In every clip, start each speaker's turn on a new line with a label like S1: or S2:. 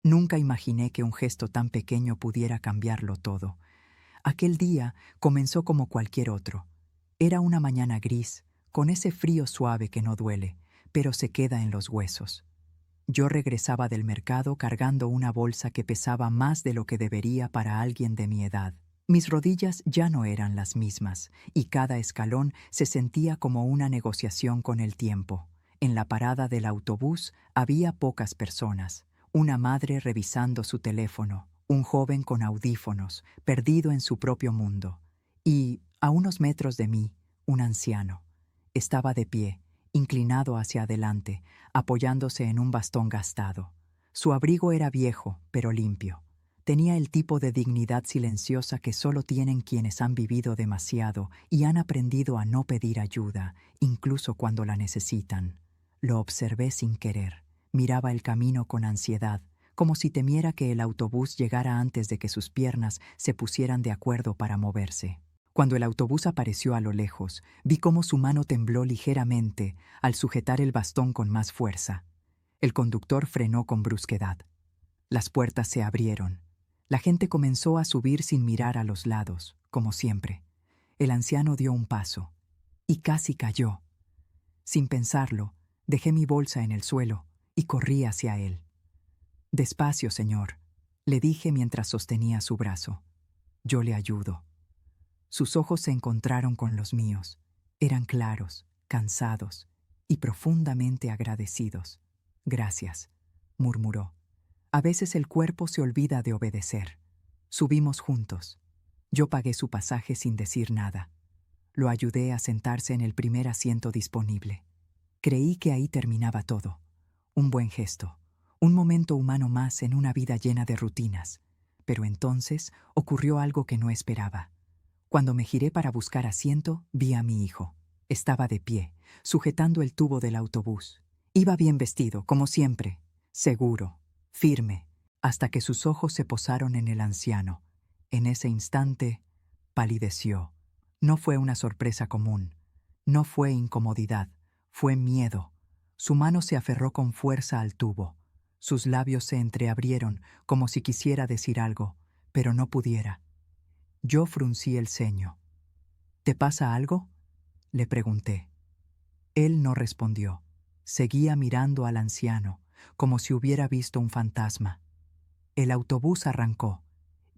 S1: Nunca imaginé que un gesto tan pequeño pudiera cambiarlo todo. Aquel día comenzó como cualquier otro. Era una mañana gris, con ese frío suave que no duele, pero se queda en los huesos. Yo regresaba del mercado cargando una bolsa que pesaba más de lo que debería para alguien de mi edad. Mis rodillas ya no eran las mismas, y cada escalón se sentía como una negociación con el tiempo. En la parada del autobús había pocas personas. Una madre revisando su teléfono, un joven con audífonos, perdido en su propio mundo. Y, a unos metros de mí, un anciano. Estaba de pie, inclinado hacia adelante, apoyándose en un bastón gastado. Su abrigo era viejo, pero limpio. Tenía el tipo de dignidad silenciosa que solo tienen quienes han vivido demasiado y han aprendido a no pedir ayuda, incluso cuando la necesitan. Lo observé sin querer. Miraba el camino con ansiedad, como si temiera que el autobús llegara antes de que sus piernas se pusieran de acuerdo para moverse. Cuando el autobús apareció a lo lejos, vi cómo su mano tembló ligeramente al sujetar el bastón con más fuerza. El conductor frenó con brusquedad. Las puertas se abrieron. La gente comenzó a subir sin mirar a los lados, como siempre. El anciano dio un paso y casi cayó. Sin pensarlo, dejé mi bolsa en el suelo y corrí hacia él. «Despacio, señor», le dije mientras sostenía su brazo. «Yo le ayudo». Sus ojos se encontraron con los míos. Eran claros, cansados y profundamente agradecidos. «Gracias», murmuró. A veces el cuerpo se olvida de obedecer. Subimos juntos. Yo pagué su pasaje sin decir nada. Lo ayudé a sentarse en el primer asiento disponible. Creí que ahí terminaba todo. Un buen gesto. Un momento humano más en una vida llena de rutinas. Pero entonces ocurrió algo que no esperaba. Cuando me giré para buscar asiento, vi a mi hijo. Estaba de pie, sujetando el tubo del autobús. Iba bien vestido, como siempre, seguro, firme, hasta que sus ojos se posaron en el anciano. En ese instante, palideció. No fue una sorpresa común. No fue incomodidad. Fue miedo. Su mano se aferró con fuerza al tubo. Sus labios se entreabrieron como si quisiera decir algo, pero no pudiera. Yo fruncí el ceño. «¿Te pasa algo?», le pregunté. Él no respondió. Seguía mirando al anciano, como si hubiera visto un fantasma. El autobús arrancó,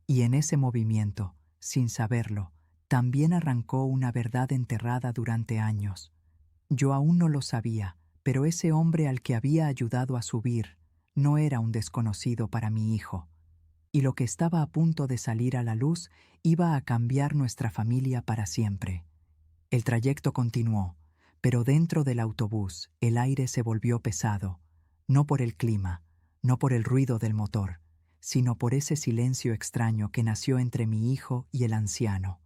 S1: y en ese movimiento, sin saberlo, también arrancó una verdad enterrada durante años. Yo aún no lo sabía, pero ese hombre al que había ayudado a subir no era un desconocido para mi hijo. Y lo que estaba a punto de salir a la luz iba a cambiar nuestra familia para siempre. El trayecto continuó, pero dentro del autobús el aire se volvió pesado, no por el clima, no por el ruido del motor, sino por ese silencio extraño que nació entre mi hijo y el anciano.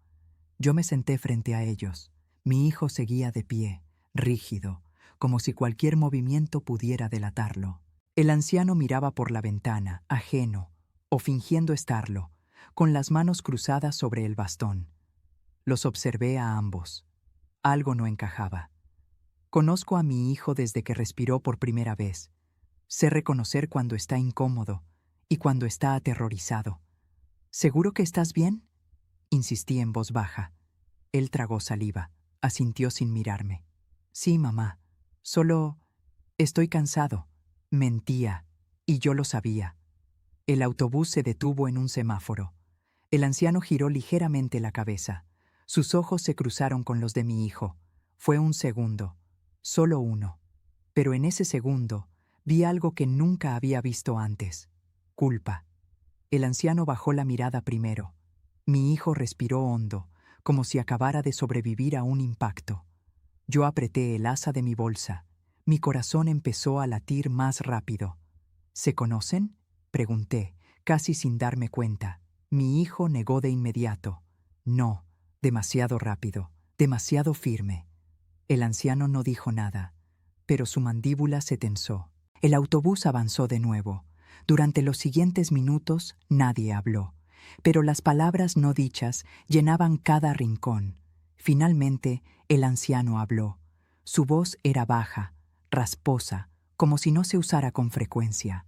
S1: Yo me senté frente a ellos. Mi hijo seguía de pie, rígido, como si cualquier movimiento pudiera delatarlo. El anciano miraba por la ventana, ajeno, o fingiendo estarlo, con las manos cruzadas sobre el bastón. Los observé a ambos. Algo no encajaba. Conozco a mi hijo desde que respiró por primera vez. Sé reconocer cuando está incómodo y cuando está aterrorizado. «¿Seguro que estás bien?», insistí en voz baja. Él tragó saliva, asintió sin mirarme. «Sí, mamá. Solo estoy cansado». Mentía, y yo lo sabía. El autobús se detuvo en un semáforo. El anciano giró ligeramente la cabeza. Sus ojos se cruzaron con los de mi hijo. Fue un segundo, solo uno. Pero en ese segundo vi algo que nunca había visto antes: culpa. El anciano bajó la mirada primero. Mi hijo respiró hondo, como si acabara de sobrevivir a un impacto. Yo apreté el asa de mi bolsa. Mi corazón empezó a latir más rápido. «¿Se conocen?», pregunté, casi sin darme cuenta. Mi hijo negó de inmediato. «No», demasiado rápido, demasiado firme. El anciano no dijo nada, pero su mandíbula se tensó. El autobús avanzó de nuevo. Durante los siguientes minutos nadie habló, pero las palabras no dichas llenaban cada rincón. Finalmente, el anciano habló. Su voz era baja, rasposa, como si no se usara con frecuencia.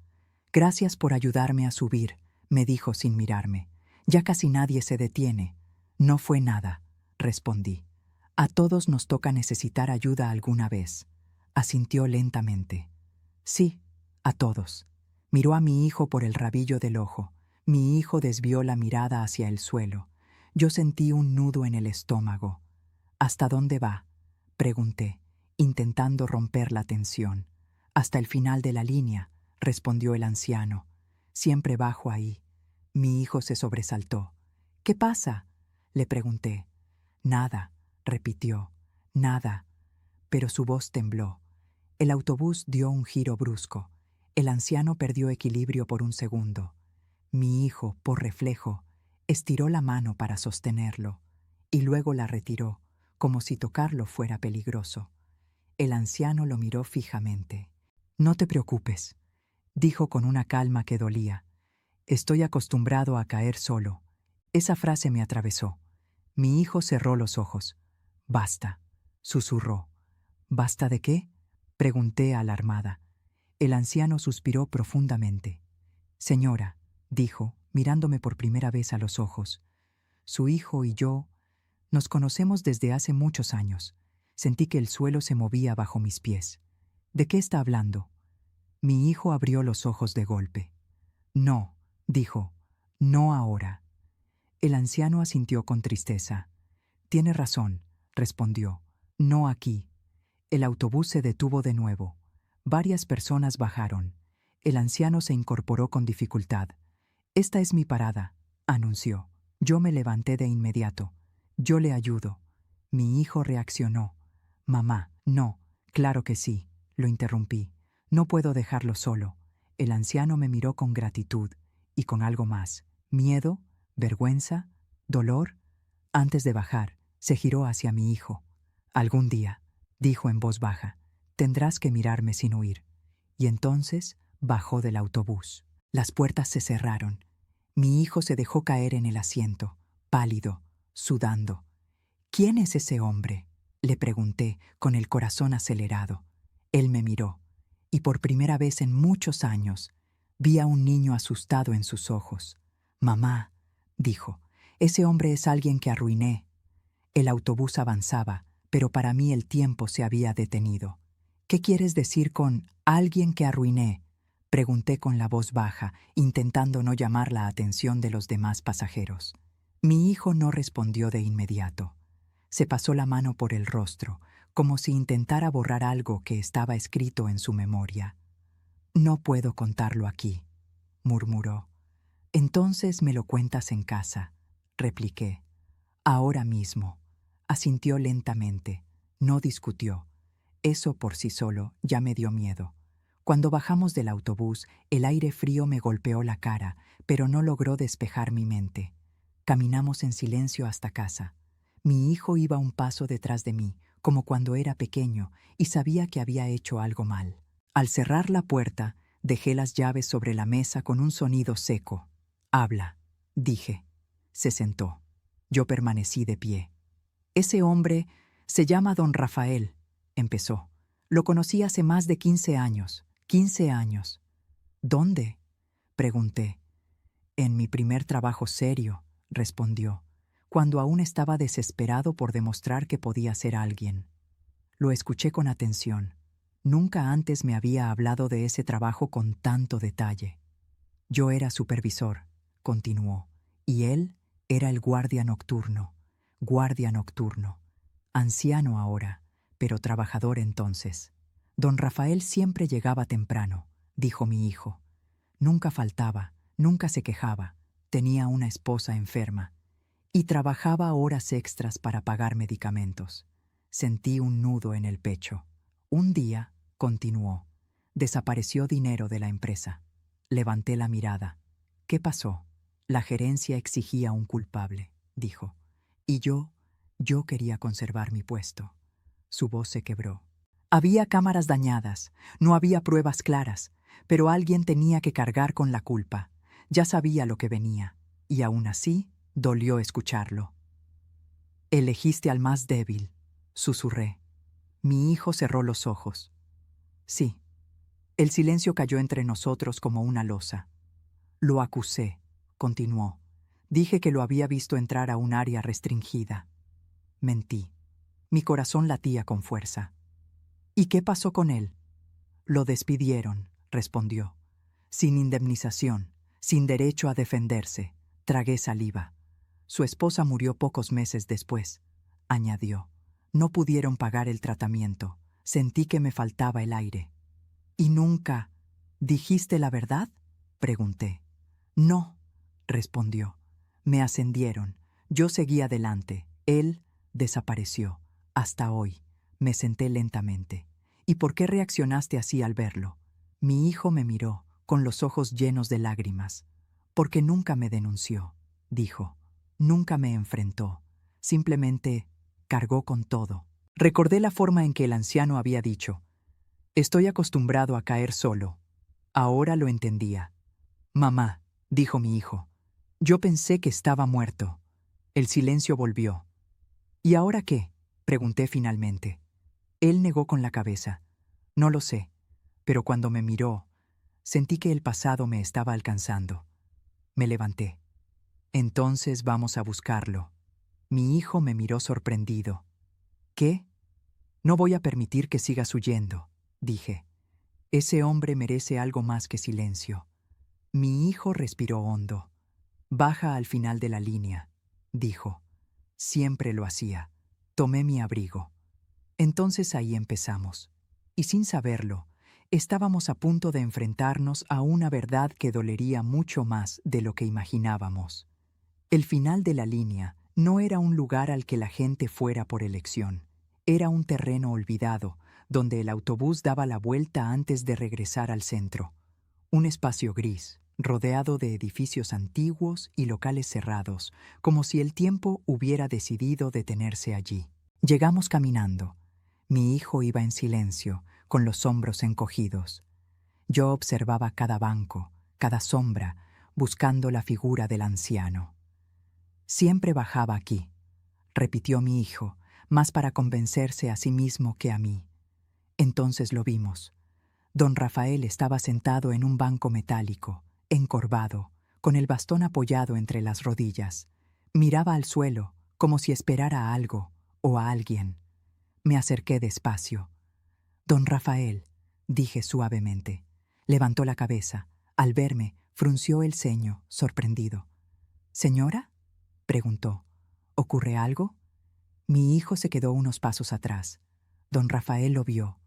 S1: Gracias por ayudarme a subir, me dijo sin mirarme. Ya casi nadie se detiene. No fue nada, respondí. A todos nos toca necesitar ayuda alguna vez. Asintió lentamente. Sí, a todos. Miró a mi hijo por el rabillo del ojo. Mi hijo desvió la mirada hacia el suelo. Yo sentí un nudo en el estómago. ¿Hasta dónde va?, pregunté, intentando romper la tensión. Hasta el final de la línea, respondió el anciano. Siempre bajo ahí. Mi hijo se sobresaltó. ¿Qué pasa?, le pregunté. Nada, repitió. Nada. Pero su voz tembló. El autobús dio un giro brusco. El anciano perdió equilibrio por un segundo. Mi hijo, por reflejo, estiró la mano para sostenerlo y luego la retiró, como si tocarlo fuera peligroso. El anciano lo miró fijamente. «No te preocupes», dijo con una calma que dolía. «Estoy acostumbrado a caer solo». Esa frase me atravesó. Mi hijo cerró los ojos. «Basta», susurró. «¿Basta de qué?», pregunté alarmada. El anciano suspiró profundamente. «Señora», dijo, mirándome por primera vez a los ojos, «su hijo y yo nos conocemos desde hace muchos años». Sentí que el suelo se movía bajo mis pies. «¿De qué está hablando?». Mi hijo abrió los ojos de golpe. «No», dijo, «no ahora». El anciano asintió con tristeza. «Tiene razón», respondió, «no aquí». El autobús se detuvo de nuevo. Varias personas bajaron. El anciano se incorporó con dificultad. «Esta es mi parada», anunció. Yo me levanté de inmediato. «Yo le ayudo». Mi hijo reaccionó. «Mamá, no». «Claro que sí», lo interrumpí. «No puedo dejarlo solo». El anciano me miró con gratitud y con algo más. ¿Miedo? ¿Vergüenza? ¿Dolor? Antes de bajar, se giró hacia mi hijo. «Algún día», dijo en voz baja, «tendrás que mirarme sin huir». Y entonces bajó del autobús. Las puertas se cerraron. Mi hijo se dejó caer en el asiento, pálido, sudando. «¿Quién es ese hombre?», le pregunté, con el corazón acelerado. Él me miró, y por primera vez en muchos años vi a un niño asustado en sus ojos. «Mamá», dijo, «ese hombre es alguien que arruiné». El autobús avanzaba, pero para mí el tiempo se había detenido. «¿Qué quieres decir con alguien que arruiné?», pregunté con la voz baja, intentando no llamar la atención de los demás pasajeros. Mi hijo no respondió de inmediato. Se pasó la mano por el rostro, como si intentara borrar algo que estaba escrito en su memoria. «No puedo contarlo aquí», murmuró. «Entonces me lo cuentas en casa», repliqué. «Ahora mismo», asintió lentamente. No discutió. Eso por sí solo ya me dio miedo. Cuando bajamos del autobús, el aire frío me golpeó la cara, pero no logró despejar mi mente. Caminamos en silencio hasta casa. Mi hijo iba un paso detrás de mí, como cuando era pequeño, y sabía que había hecho algo mal. Al cerrar la puerta, dejé las llaves sobre la mesa con un sonido seco. «Habla», dije. Se sentó. Yo permanecí de pie. «Ese hombre se llama don Rafael», empezó. «Lo conocí hace más de 15 años. 15 años». «¿Dónde?», pregunté. «En mi primer trabajo serio», respondió, «cuando aún estaba desesperado por demostrar que podía ser alguien». Lo escuché con atención. Nunca antes me había hablado de ese trabajo con tanto detalle. «Yo era supervisor», continuó, «y él era el guardia nocturno. Guardia nocturno. Anciano ahora, pero trabajador entonces. Don Rafael siempre llegaba temprano», dijo mi hijo. «Nunca faltaba, nunca se quejaba. Tenía una esposa enferma. Y trabajaba horas extras para pagar medicamentos». Sentí un nudo en el pecho. «Un día», continuó, «desapareció dinero de la empresa». Levanté la mirada. «¿Qué pasó?». «La gerencia exigía un culpable», dijo. «Y yo quería conservar mi puesto». Su voz se quebró. «Había cámaras dañadas, no había pruebas claras, pero alguien tenía que cargar con la culpa. Ya sabía lo que venía, y aún así dolió escucharlo». «Elegiste al más débil», susurré. Mi hijo cerró los ojos. «Sí». El silencio cayó entre nosotros como una losa. Lo acusé, continuó. Dije que lo había visto entrar a un área restringida. Mentí. Mi corazón latía con fuerza. ¿Y qué pasó con él? Lo despidieron, respondió. Sin indemnización, sin derecho a defenderse. Tragué saliva. Su esposa murió pocos meses después, añadió. No pudieron pagar el tratamiento. Sentí que me faltaba el aire. ¿Y nunca dijiste la verdad?, pregunté. No, respondió. Me ascendieron. Yo seguí adelante. Él desapareció. Hasta hoy. Me senté lentamente. ¿Y por qué reaccionaste así al verlo? Mi hijo me miró, con los ojos llenos de lágrimas. Porque nunca me denunció, dijo. Nunca me enfrentó. Simplemente cargó con todo. Recordé la forma en que el anciano había dicho: estoy acostumbrado a caer solo. Ahora lo entendía. Mamá, dijo mi hijo. Yo pensé que estaba muerto. El silencio volvió. ¿Y ahora qué?, pregunté finalmente. Él negó con la cabeza. No lo sé, pero cuando me miró, sentí que el pasado me estaba alcanzando. Me levanté. Entonces vamos a buscarlo. Mi hijo me miró sorprendido. ¿Qué? No voy a permitir que sigas huyendo, dije. Ese hombre merece algo más que silencio. Mi hijo respiró hondo. Baja al final de la línea, dijo. Siempre lo hacía. Tomé mi abrigo. Entonces ahí empezamos. Y sin saberlo, estábamos a punto de enfrentarnos a una verdad que dolería mucho más de lo que imaginábamos. El final de la línea no era un lugar al que la gente fuera por elección. Era un terreno olvidado, donde el autobús daba la vuelta antes de regresar al centro. Un espacio gris, rodeado de edificios antiguos y locales cerrados, como si el tiempo hubiera decidido detenerse allí. Llegamos caminando. Mi hijo iba en silencio, con los hombros encogidos. Yo observaba cada banco, cada sombra, buscando la figura del anciano. Siempre bajaba aquí, repitió mi hijo, más para convencerse a sí mismo que a mí. Entonces lo vimos. Don Rafael estaba sentado en un banco metálico, encorvado, con el bastón apoyado entre las rodillas. Miraba al suelo, como si esperara a algo o a alguien. Me acerqué despacio. Don Rafael, dije suavemente. Levantó la cabeza. Al verme, frunció el ceño, sorprendido. ¿Señora?, preguntó. ¿Ocurre algo? Mi hijo se quedó unos pasos atrás. Don Rafael lo vio,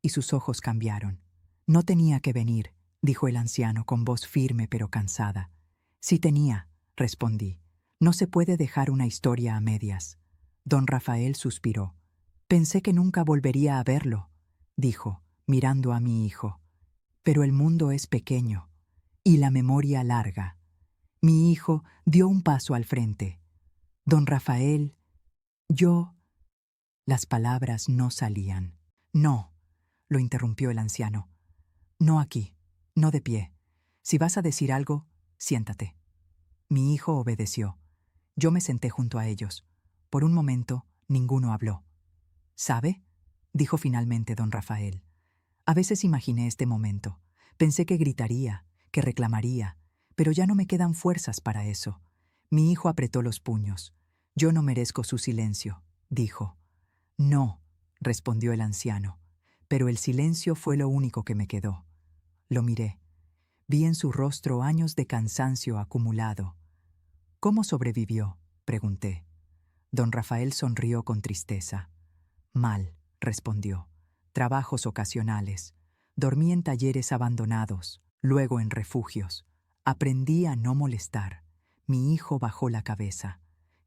S1: y sus ojos cambiaron. No tenía que venir, dijo el anciano con voz firme pero cansada. Sí tenía, respondí. No se puede dejar una historia a medias. Don Rafael suspiró. Pensé que nunca volvería a verlo, dijo, mirando a mi hijo. Pero el mundo es pequeño, y la memoria larga. Mi hijo dio un paso al frente. Don Rafael, yo... Las palabras no salían. No, lo interrumpió el anciano. No aquí, no de pie. Si vas a decir algo, siéntate. Mi hijo obedeció. Yo me senté junto a ellos. Por un momento, ninguno habló. ¿Sabe?, dijo finalmente don Rafael. A veces imaginé este momento. Pensé que gritaría, que reclamaría, pero ya no me quedan fuerzas para eso. Mi hijo apretó los puños. Yo no merezco su silencio, dijo. No, respondió el anciano, pero el silencio fue lo único que me quedó. Lo miré. Vi en su rostro años de cansancio acumulado. ¿Cómo sobrevivió?, pregunté. Don Rafael sonrió con tristeza. Mal, respondió. Trabajos ocasionales. Dormí en talleres abandonados, luego en refugios. Aprendí a no molestar. Mi hijo bajó la cabeza.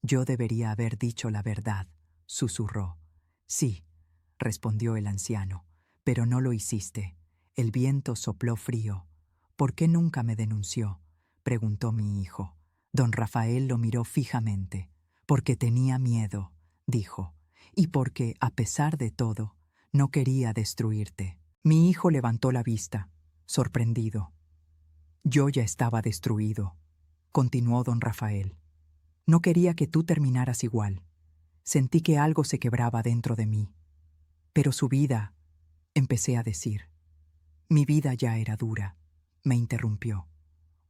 S1: Yo debería haber dicho la verdad, susurró. Sí, respondió el anciano, pero no lo hiciste. El viento sopló frío. ¿Por qué nunca me denunció?, preguntó mi hijo. Don Rafael lo miró fijamente. Porque tenía miedo, dijo, y porque, a pesar de todo, no quería destruirte. Mi hijo levantó la vista, sorprendido. Yo ya estaba destruido, continuó don Rafael. No quería que tú terminaras igual. Sentí que algo se quebraba dentro de mí. Pero su vida, empecé a decir. Mi vida ya era dura. Me interrumpió.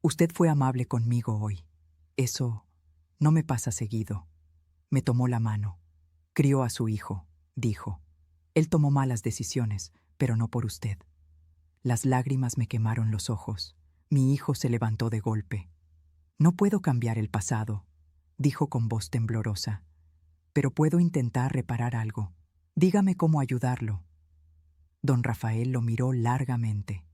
S1: Usted fue amable conmigo hoy. Eso no me pasa seguido. Me tomó la mano. Crió a su hijo, dijo. Él tomó malas decisiones, pero no por usted. Las lágrimas me quemaron los ojos. Mi hijo se levantó de golpe. No puedo cambiar el pasado, dijo con voz temblorosa, pero puedo intentar reparar algo. Dígame cómo ayudarlo. Don Rafael lo miró largamente.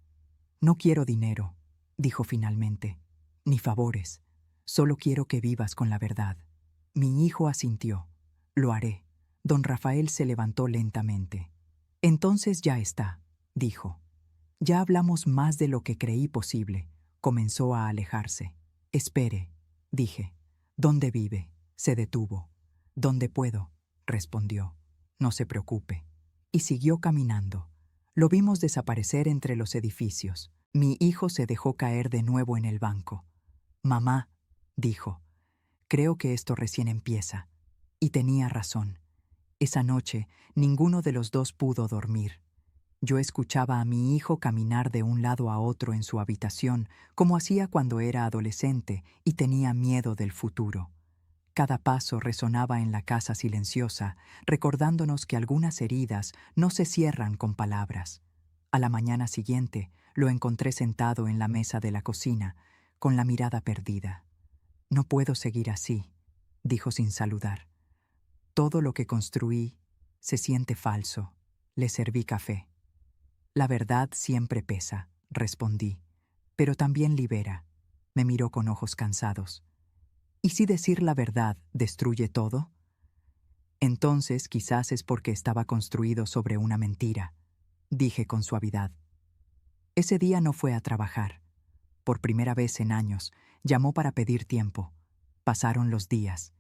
S1: No quiero dinero, dijo finalmente, ni favores. Solo quiero que vivas con la verdad. Mi hijo asintió. Lo haré. Don Rafael se levantó lentamente. Entonces ya está, dijo. Ya hablamos más de lo que creí posible. Comenzó a alejarse. Espere, dije. ¿Dónde vive? Se detuvo. ¿Dónde puedo? Respondió. No se preocupe. Y siguió caminando. Lo vimos desaparecer entre los edificios. Mi hijo se dejó caer de nuevo en el banco. Mamá, dijo, creo que esto recién empieza. Y tenía razón. Esa noche, ninguno de los dos pudo dormir. Yo escuchaba a mi hijo caminar de un lado a otro en su habitación, como hacía cuando era adolescente y tenía miedo del futuro. Cada paso resonaba en la casa silenciosa, recordándonos que algunas heridas no se cierran con palabras. A la mañana siguiente, lo encontré sentado en la mesa de la cocina, con la mirada perdida. No puedo seguir así, dijo sin saludar. Todo lo que construí se siente falso. Le serví café. La verdad siempre pesa, respondí, pero también libera. Me miró con ojos cansados. ¿Y si decir la verdad destruye todo? Entonces quizás es porque estaba construido sobre una mentira, dije con suavidad. Ese día no fue a trabajar. Por primera vez en años, llamó para pedir tiempo. Pasaron los días,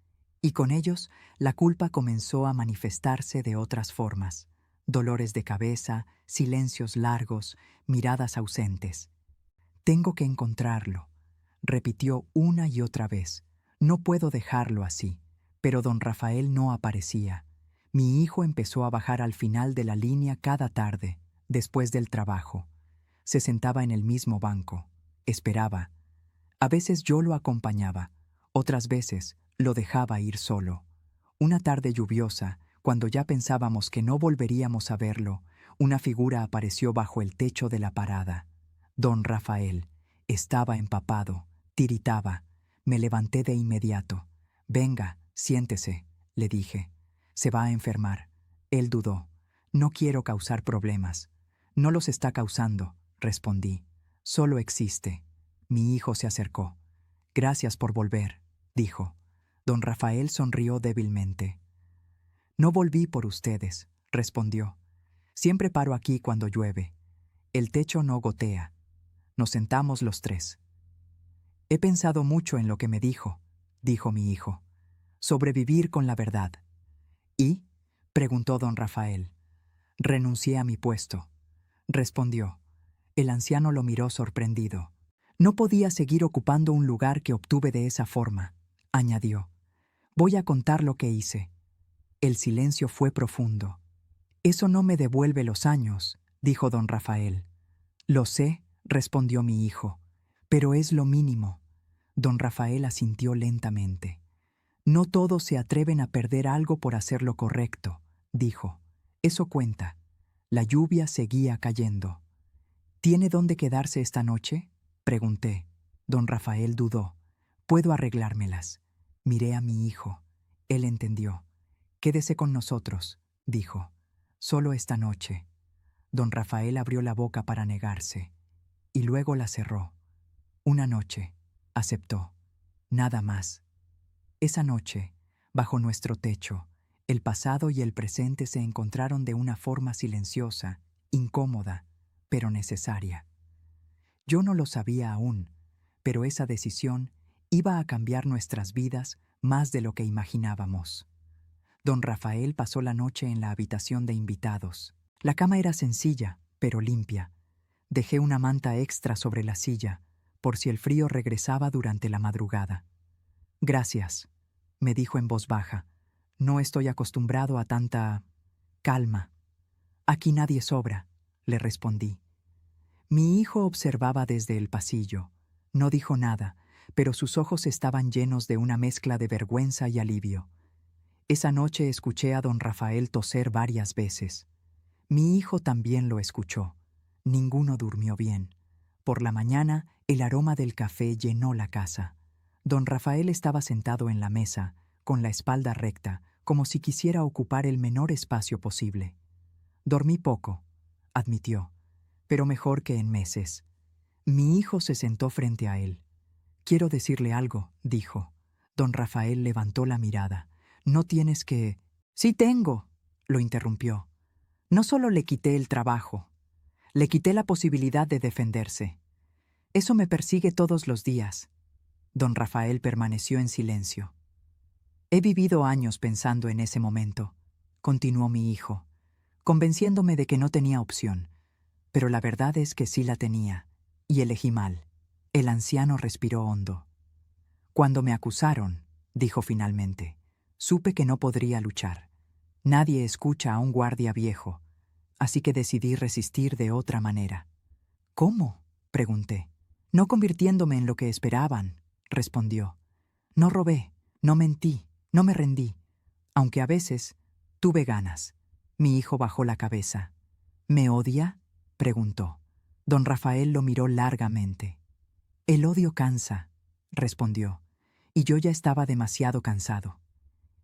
S1: y con ellos la culpa comenzó a manifestarse de otras formas. Dolores de cabeza, silencios largos, miradas ausentes. Tengo que encontrarlo, repitió una y otra vez. No puedo dejarlo así. Pero don Rafael no aparecía. Mi hijo empezó a bajar al final de la línea cada tarde, después del trabajo. Se sentaba en el mismo banco. Esperaba. A veces yo lo acompañaba, otras veces lo dejaba ir solo. Una tarde lluviosa, cuando ya pensábamos que no volveríamos a verlo, una figura apareció bajo el techo de la parada. Don Rafael. Estaba empapado, tiritaba. Me levanté de inmediato. Venga, siéntese, le dije. Se va a enfermar. Él dudó. No quiero causar problemas. No los está causando, respondí. Solo existe. Mi hijo se acercó. Gracias por volver, dijo. Don Rafael sonrió débilmente. No volví por ustedes, respondió. Siempre paro aquí cuando llueve. El techo no gotea. Nos sentamos los tres. He pensado mucho en lo que me dijo mi hijo. Sobrevivir con la verdad. ¿Y? Preguntó don Rafael. Renuncié a mi puesto, respondió. El anciano lo miró sorprendido. No podía seguir ocupando un lugar que obtuve de esa forma, añadió. Voy a contar lo que hice. El silencio fue profundo. Eso no me devuelve los años, dijo don Rafael. Lo sé, respondió mi hijo, pero es lo mínimo. Don Rafael asintió lentamente. No todos se atreven a perder algo por hacer lo correcto, dijo. Eso cuenta. La lluvia seguía cayendo. ¿Tiene dónde quedarse esta noche? Pregunté. Don Rafael dudó. Puedo arreglármelas. Miré a mi hijo. Él entendió. Quédese con nosotros, dijo. Solo esta noche. Don Rafael abrió la boca para negarse, y luego la cerró. Una noche, aceptó. Nada más. Esa noche, bajo nuestro techo, el pasado y el presente se encontraron de una forma silenciosa, incómoda, pero necesaria. Yo no lo sabía aún, pero esa decisión iba a cambiar nuestras vidas más de lo que imaginábamos. Don Rafael pasó la noche en la habitación de invitados. La cama era sencilla, pero limpia. Dejé una manta extra sobre la silla, por si el frío regresaba durante la madrugada. Gracias, me dijo en voz baja. No estoy acostumbrado a tanta calma. Aquí nadie sobra, le respondí. Mi hijo observaba desde el pasillo. No dijo nada, pero sus ojos estaban llenos de una mezcla de vergüenza y alivio. Esa noche escuché a don Rafael toser varias veces. Mi hijo también lo escuchó. Ninguno durmió bien. Por la mañana, el aroma del café llenó la casa. Don Rafael estaba sentado en la mesa, con la espalda recta, como si quisiera ocupar el menor espacio posible. Dormí poco, admitió, pero mejor que en meses. Mi hijo se sentó frente a él. Quiero decirle algo, dijo. Don Rafael levantó la mirada. No tienes que... Sí tengo, lo interrumpió. No solo le quité el trabajo, le quité la posibilidad de defenderse. Eso me persigue todos los días. Don Rafael permaneció en silencio. He vivido años pensando en ese momento, continuó mi hijo, convenciéndome de que no tenía opción. Pero la verdad es que sí la tenía, y elegí mal. El anciano respiró hondo. Cuando me acusaron, dijo finalmente, supe que no podría luchar. Nadie escucha a un guardia viejo, así que decidí resistir de otra manera. ¿Cómo?, pregunté. No convirtiéndome en lo que esperaban, respondió. No robé, no mentí, no me rendí, aunque a veces tuve ganas. Mi hijo bajó la cabeza. ¿Me odia?, preguntó. Don Rafael lo miró largamente. El odio cansa, respondió, y yo ya estaba demasiado cansado.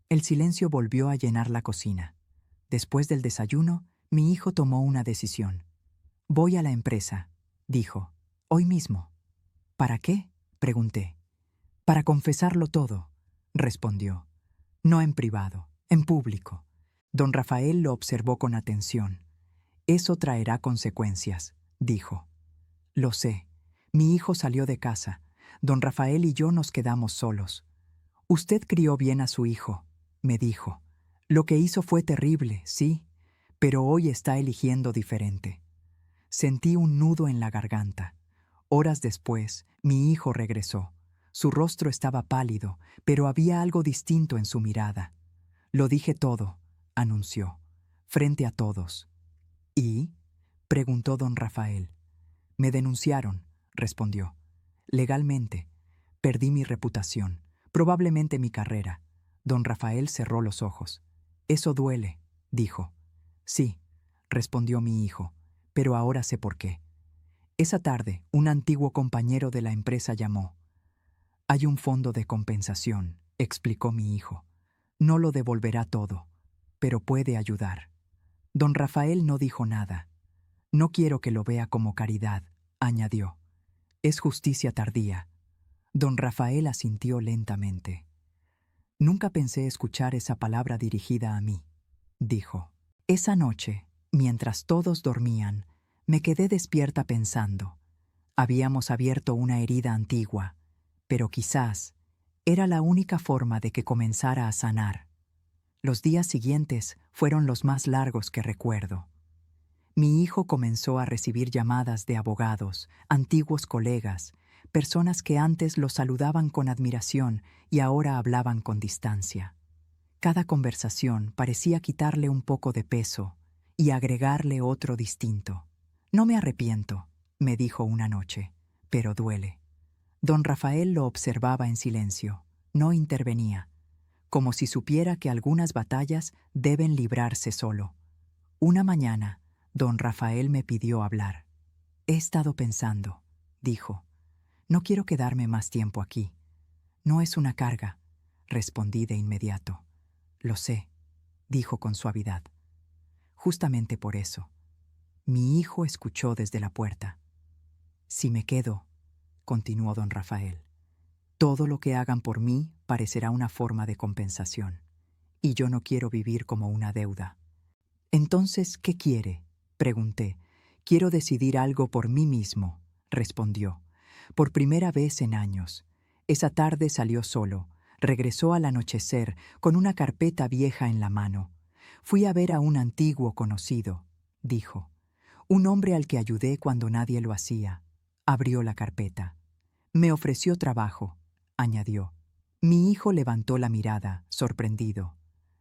S1: El silencio volvió a llenar la cocina. Después del desayuno, mi hijo tomó una decisión. Voy a la empresa, dijo, hoy mismo. ¿Para qué?, pregunté. Para confesarlo todo, respondió. No en privado, en público. Don Rafael lo observó con atención. Eso traerá consecuencias, dijo. Lo sé. Mi hijo salió de casa. Don Rafael y yo nos quedamos solos. Usted crió bien a su hijo, me dijo. Lo que hizo fue terrible, sí, pero hoy está eligiendo diferente. Sentí un nudo en la garganta. Horas después, mi hijo regresó. Su rostro estaba pálido, pero había algo distinto en su mirada. Lo dije todo, anunció, frente a todos. ¿Y?, preguntó don Rafael. Me denunciaron, respondió. Legalmente. Perdí mi reputación, probablemente mi carrera. Don Rafael cerró los ojos. Eso duele, dijo. Sí, respondió mi hijo, pero ahora sé por qué. Esa tarde, un antiguo compañero de la empresa llamó. Hay un fondo de compensación, explicó mi hijo. No lo devolverá todo, pero puede ayudar. Don Rafael no dijo nada. No quiero que lo vea como caridad, añadió. Es justicia tardía. Don Rafael asintió lentamente. Nunca pensé escuchar esa palabra dirigida a mí, dijo. Esa noche, mientras todos dormían, me quedé despierta pensando. Habíamos abierto una herida antigua, pero quizás era la única forma de que comenzara a sanar. Los días siguientes fueron los más largos que recuerdo. Mi hijo comenzó a recibir llamadas de abogados, antiguos colegas, personas que antes lo saludaban con admiración y ahora hablaban con distancia. Cada conversación parecía quitarle un poco de peso y agregarle otro distinto. No me arrepiento, me dijo una noche, pero duele. Don Rafael lo observaba en silencio, no intervenía, como si supiera que algunas batallas deben librarse solo. Una mañana, don Rafael me pidió hablar. He estado pensando, dijo. No quiero quedarme más tiempo aquí. No es una carga, respondí de inmediato. Lo sé, dijo con suavidad. Justamente por eso. Mi hijo escuchó desde la puerta. Si me quedo, continuó don Rafael, todo lo que hagan por mí parecerá una forma de compensación, y yo no quiero vivir como una deuda. Entonces, ¿qué quiere?, pregunté. Quiero decidir algo por mí mismo, respondió. Por primera vez en años. Esa tarde salió solo. Regresó al anochecer con una carpeta vieja en la mano. Fui a ver a un antiguo conocido, dijo. Un hombre al que ayudé cuando nadie lo hacía. Abrió la carpeta. Me ofreció trabajo, añadió. Mi hijo levantó la mirada, sorprendido.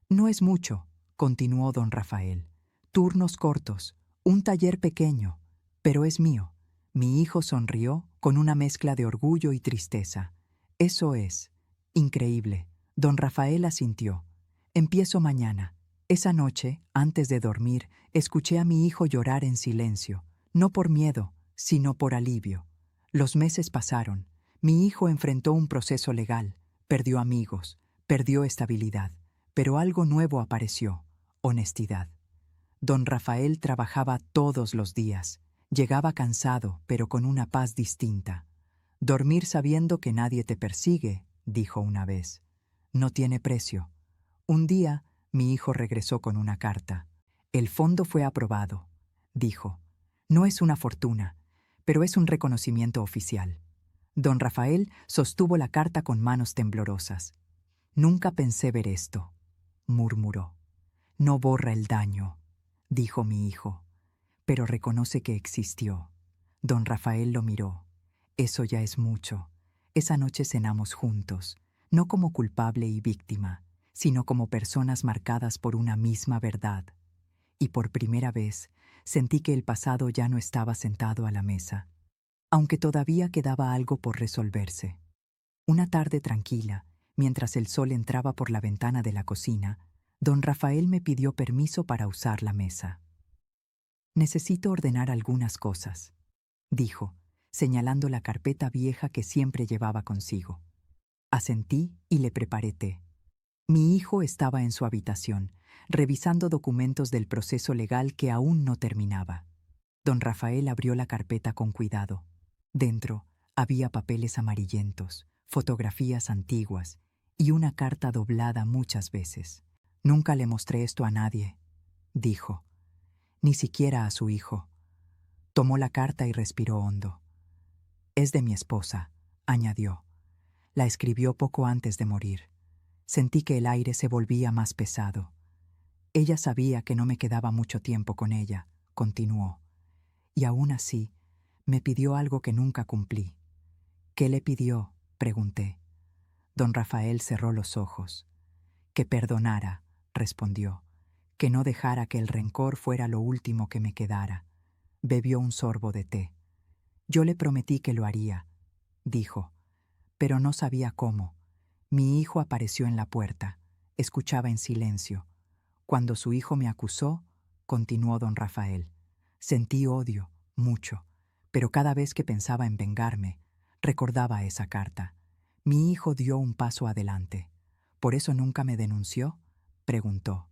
S1: No es mucho, continuó don Rafael. Turnos cortos, un taller pequeño, pero es mío. Mi hijo sonrió con una mezcla de orgullo y tristeza. Eso es increíble. Don Rafael asintió. Empiezo mañana. Esa noche, antes de dormir, escuché a mi hijo llorar en silencio, no por miedo, sino por alivio. Los meses pasaron. Mi hijo enfrentó un proceso legal, perdió amigos, perdió estabilidad, pero algo nuevo apareció: honestidad. Don Rafael trabajaba todos los días. Llegaba cansado, pero con una paz distinta. Dormir sabiendo que nadie te persigue, dijo una vez, no tiene precio. Un día, mi hijo regresó con una carta. El fondo fue aprobado, dijo. No es una fortuna, pero es un reconocimiento oficial. Don Rafael sostuvo la carta con manos temblorosas. Nunca pensé ver esto, murmuró. No borra el daño, dijo mi hijo, pero reconoce que existió. Don Rafael lo miró. Eso ya es mucho. Esa noche cenamos juntos, no como culpable y víctima, sino como personas marcadas por una misma verdad. Y por primera vez sentí que el pasado ya no estaba sentado a la mesa, aunque todavía quedaba algo por resolverse. Una tarde tranquila, mientras el sol entraba por la ventana de la cocina, don Rafael me pidió permiso para usar la mesa. Necesito ordenar algunas cosas, dijo, señalando la carpeta vieja que siempre llevaba consigo. Asentí y le preparé té. Mi hijo estaba en su habitación, revisando documentos del proceso legal que aún no terminaba. Don Rafael abrió la carpeta con cuidado. Dentro había papeles amarillentos, fotografías antiguas y una carta doblada muchas veces. Nunca le mostré esto a nadie, dijo, ni siquiera a su hijo. Tomó la carta y respiró hondo. Es de mi esposa, añadió. La escribió poco antes de morir. Sentí que el aire se volvía más pesado. Ella sabía que no me quedaba mucho tiempo con ella, continuó. Y aún así, me pidió algo que nunca cumplí. ¿Qué le pidió?, pregunté. Don Rafael cerró los ojos. Que perdonara, respondió. Que no dejara que el rencor fuera lo último que me quedara. Bebió un sorbo de té. Yo le prometí que lo haría, dijo, pero no sabía cómo. Mi hijo apareció en la puerta. Escuchaba en silencio. Cuando su hijo me acusó, continuó don Rafael, sentí odio, mucho, pero cada vez que pensaba en vengarme, recordaba esa carta. Mi hijo dio un paso adelante. ¿Por eso nunca me denunció?, preguntó.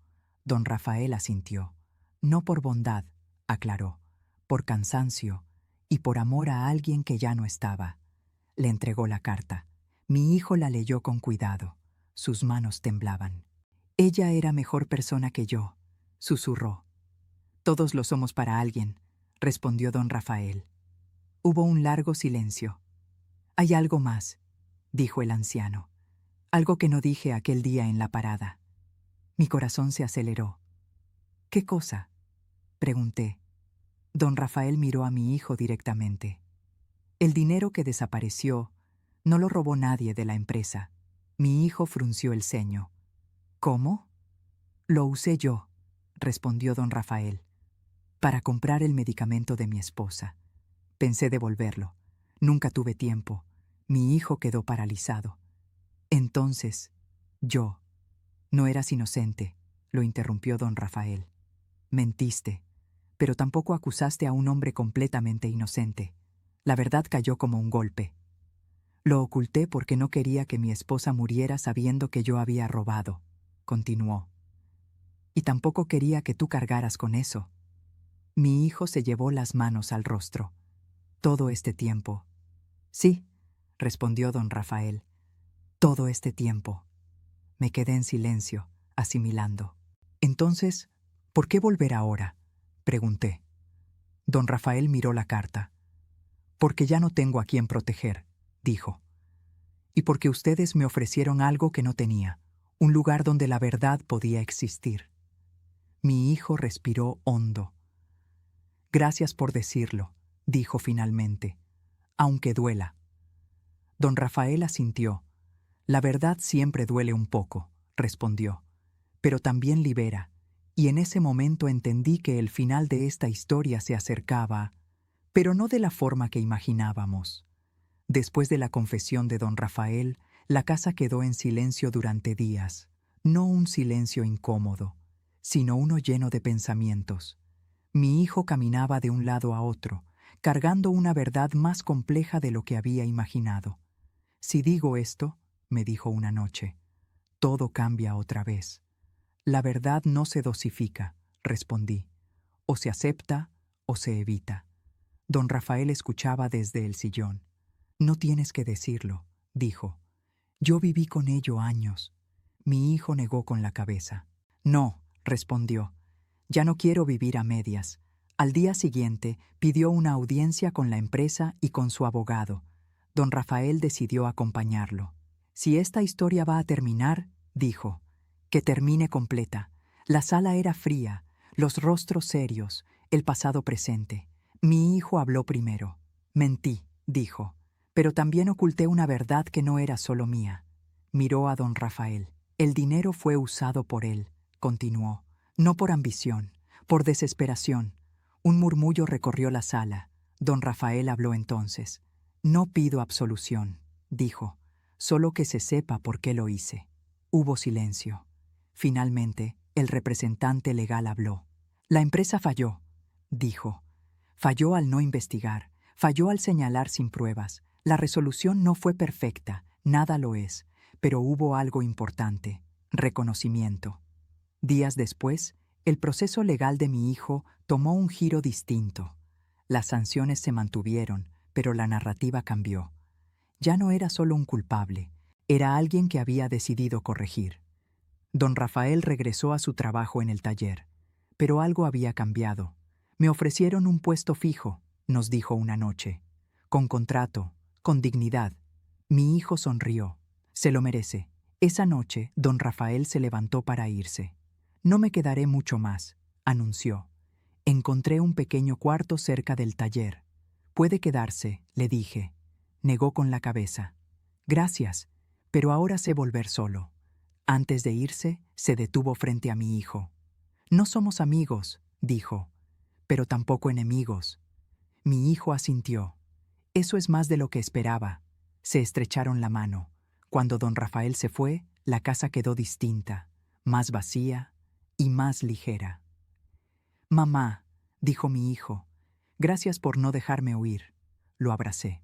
S1: Don Rafael asintió. No por bondad, aclaró, por cansancio y por amor a alguien que ya no estaba. Le entregó la carta. Mi hijo la leyó con cuidado. Sus manos temblaban. Ella era mejor persona que yo, susurró. Todos lo somos para alguien, respondió don Rafael. Hubo un largo silencio. Hay algo más, dijo el anciano. Algo que no dije aquel día en la parada. Mi corazón se aceleró. ¿Qué cosa?, pregunté. Don Rafael miró a mi hijo directamente. El dinero que desapareció no lo robó nadie de la empresa. Mi hijo frunció el ceño. ¿Cómo? Lo usé yo, respondió don Rafael, para comprar el medicamento de mi esposa. Pensé devolverlo. Nunca tuve tiempo. Mi hijo quedó paralizado. Entonces, yo. No eras inocente, lo interrumpió don Rafael. Mentiste, pero tampoco acusaste a un hombre completamente inocente. La verdad cayó como un golpe. Lo oculté porque no quería que mi esposa muriera sabiendo que yo había robado, continuó. Y tampoco quería que tú cargaras con eso. Mi hijo se llevó las manos al rostro. Todo este tiempo. Sí, respondió don Rafael. Todo este tiempo. Me quedé en silencio, asimilando. Entonces, ¿por qué volver ahora?, pregunté. Don Rafael miró la carta. Porque ya no tengo a quien proteger, dijo. Y porque ustedes me ofrecieron algo que no tenía, un lugar donde la verdad podía existir. Mi hijo respiró hondo. Gracias por decirlo, dijo finalmente, aunque duela. Don Rafael asintió. La verdad siempre duele un poco, respondió, pero también libera, y en ese momento entendí que el final de esta historia se acercaba, pero no de la forma que imaginábamos. Después de la confesión de don Rafael, la casa quedó en silencio durante días. No un silencio incómodo, sino uno lleno de pensamientos. Mi hijo caminaba de un lado a otro, cargando una verdad más compleja de lo que había imaginado. Si digo esto, me dijo una noche, todo cambia otra vez. La verdad no se dosifica, respondí. O se acepta o se evita. Don Rafael escuchaba desde el sillón. No tienes que decirlo, dijo. Yo viví con ello años. Mi hijo negó con la cabeza. No, respondió. Ya no quiero vivir a medias. Al día siguiente pidió una audiencia con la empresa y con su abogado. Don Rafael decidió acompañarlo. Si esta historia va a terminar, dijo, que termine completa. La sala era fría, los rostros serios, el pasado presente. Mi hijo habló primero. Mentí, dijo, pero también oculté una verdad que no era solo mía. Miró a don Rafael. El dinero fue usado por él, continuó, no por ambición, por desesperación. Un murmullo recorrió la sala. Don Rafael habló entonces. No pido absolución, dijo, solo que se sepa por qué lo hice. Hubo silencio. Finalmente, el representante legal habló. La empresa falló, dijo. Falló al no investigar, falló al señalar sin pruebas. La resolución no fue perfecta, nada lo es, pero hubo algo importante, reconocimiento. Días después, el proceso legal de mi hijo tomó un giro distinto. Las sanciones se mantuvieron, pero la narrativa cambió. Ya no era solo un culpable, era alguien que había decidido corregir. Don Rafael regresó a su trabajo en el taller, pero algo había cambiado. Me ofrecieron un puesto fijo, nos dijo una noche, con contrato, con dignidad. Mi hijo sonrió. Se lo merece. Esa noche, don Rafael se levantó para irse. No me quedaré mucho más, anunció. Encontré un pequeño cuarto cerca del taller. Puede quedarse, le dije. Negó con la cabeza. Gracias, pero ahora sé volver solo. Antes de irse, se detuvo frente a mi hijo. No somos amigos, dijo, pero tampoco enemigos. Mi hijo asintió. Eso es más de lo que esperaba. Se estrecharon la mano. Cuando don Rafael se fue, la casa quedó distinta, más vacía y más ligera. Mamá, dijo mi hijo, gracias por no dejarme huir. Lo abracé.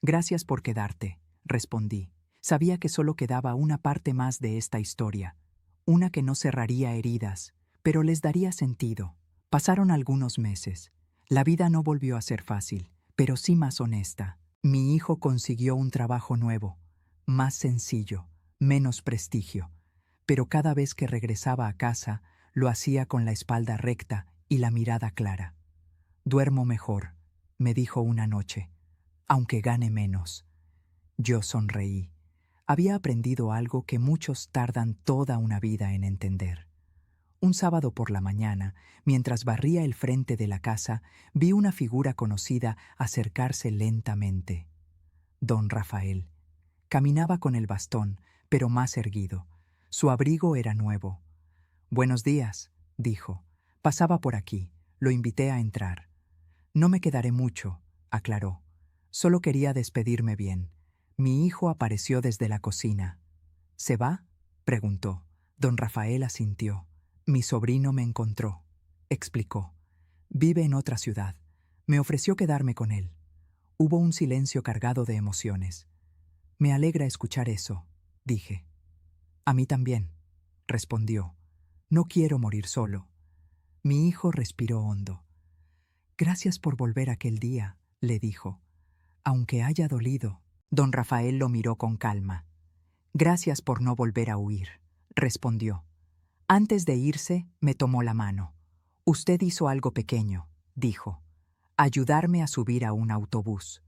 S1: Gracias por quedarte, respondí. Sabía que solo quedaba una parte más de esta historia, una que no cerraría heridas, pero les daría sentido. Pasaron algunos meses. La vida no volvió a ser fácil, pero sí más honesta. Mi hijo consiguió un trabajo nuevo, más sencillo, menos prestigio, pero cada vez que regresaba a casa, lo hacía con la espalda recta y la mirada clara. Duermo mejor, me dijo una noche, aunque gane menos. Yo sonreí. Había aprendido algo que muchos tardan toda una vida en entender. Un sábado por la mañana, mientras barría el frente de la casa, vi una figura conocida acercarse lentamente. Don Rafael. Caminaba con el bastón, pero más erguido. Su abrigo era nuevo. «Buenos días», dijo. «Pasaba por aquí. Lo invité a entrar». «No me quedaré mucho», aclaró. «Solo quería despedirme bien». Mi hijo apareció desde la cocina. «¿Se va?», preguntó. Don Rafael asintió. «Mi sobrino me encontró», explicó. «Vive en otra ciudad. Me ofreció quedarme con él». Hubo un silencio cargado de emociones. «Me alegra escuchar eso», dije. «A mí también», respondió. «No quiero morir solo». Mi hijo respiró hondo. «Gracias por volver aquel día», le dijo. «Aunque haya dolido». Don Rafael lo miró con calma. «Gracias por no volver a huir», respondió. Antes de irse, me tomó la mano. «Usted hizo algo pequeño», dijo. «Ayudarme a subir a un autobús».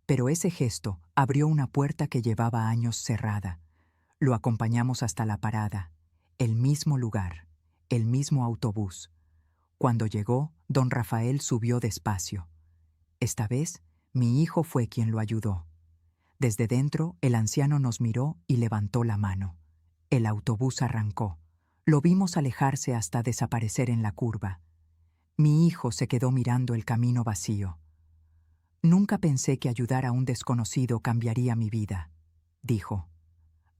S1: Pero ese gesto abrió una puerta que llevaba años cerrada. Lo acompañamos hasta la parada. El mismo lugar, el mismo autobús. Cuando llegó, don Rafael subió despacio. Esta vez, mi hijo fue quien lo ayudó. Desde dentro, el anciano nos miró y levantó la mano. El autobús arrancó. Lo vimos alejarse hasta desaparecer en la curva. Mi hijo se quedó mirando el camino vacío. Nunca pensé que ayudar a un desconocido cambiaría mi vida, dijo.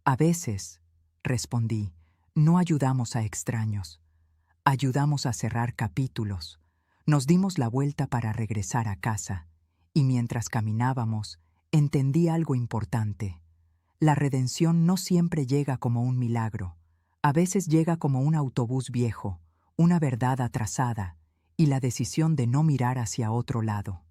S1: A veces, respondí, no ayudamos a extraños. Ayudamos a cerrar capítulos. Nos dimos la vuelta para regresar a casa, y mientras caminábamos, entendí algo importante. La redención no siempre llega como un milagro. A veces llega como un autobús viejo, una verdad atrasada, y la decisión de no mirar hacia otro lado.